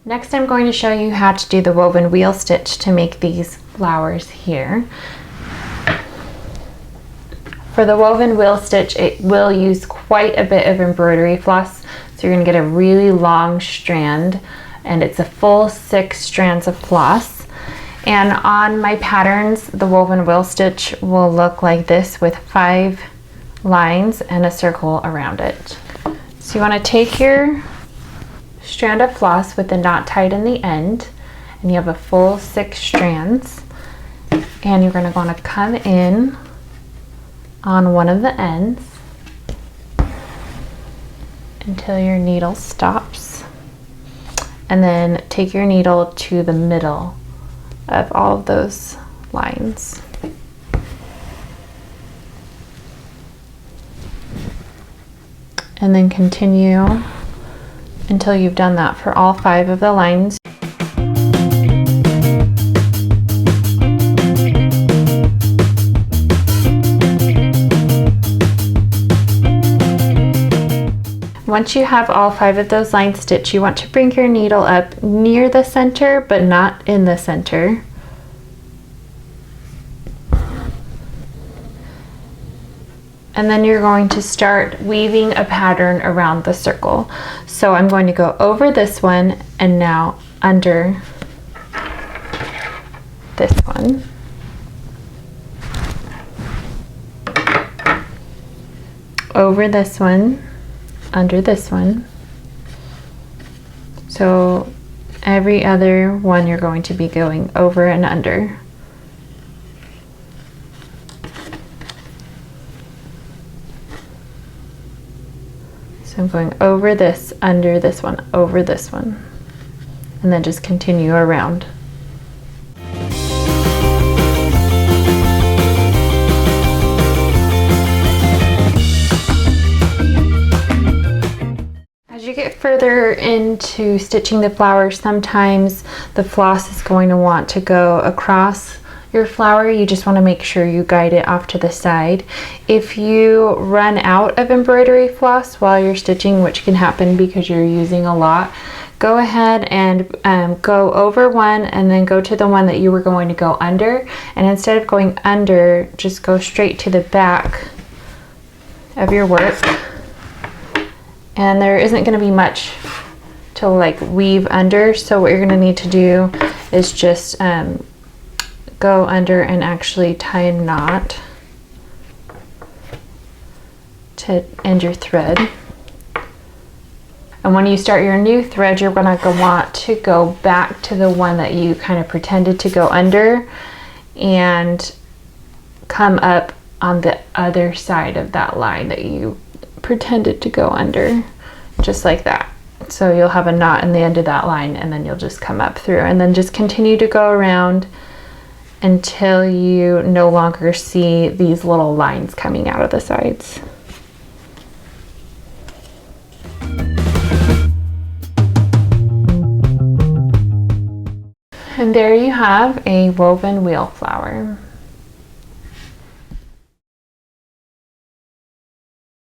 Next, I'm going to show you how to do the woven wheel stitch to make these flowers here. For the woven wheel stitch, it will use quite a bit of embroidery floss, so you're going to get a really long strand, and it's a full 6 strands of floss. And on my patterns, the woven wheel stitch will look like this with 5 lines and a circle around it. So you want to take your strand of floss with the knot tied in the end, and you have a full 6 strands, and you're going to want to come in on one of the ends until your needle stops, and then take your needle to the middle of all of those lines. And then continue until you've done that for all 5 of the lines. Once you have all 5 of those lines stitched, you want to bring your needle up near the center, but not in the center. And then you're going to start weaving a pattern around the circle. So I'm going to go over this one and now under this one. Over this one, under this one. So every other one you're going to be going over and under. So I'm going over this, under this one, over this one, and then just continue around. As you get further into stitching the flowers, sometimes the floss is going to want to go across your flower. You just want to make sure you guide it off to the side. If you run out of embroidery floss while you're stitching, which can happen because you're using a lot, go ahead and go over one and then go to the one that you were going to go under, and instead of going under, just go straight to the back of your work. And there isn't going to be much to like weave under, so what you're going to need to do is just go under and actually tie a knot to end your thread. And when you start your new thread, you're going to want to go back to the one that you kind of pretended to go under and come up on the other side of that line that you pretended to go under, just like that. So you'll have a knot in the end of that line, and then you'll just come up through, and then just continue to go around until you no longer see these little lines coming out of the sides. And there you have a woven wheel flower.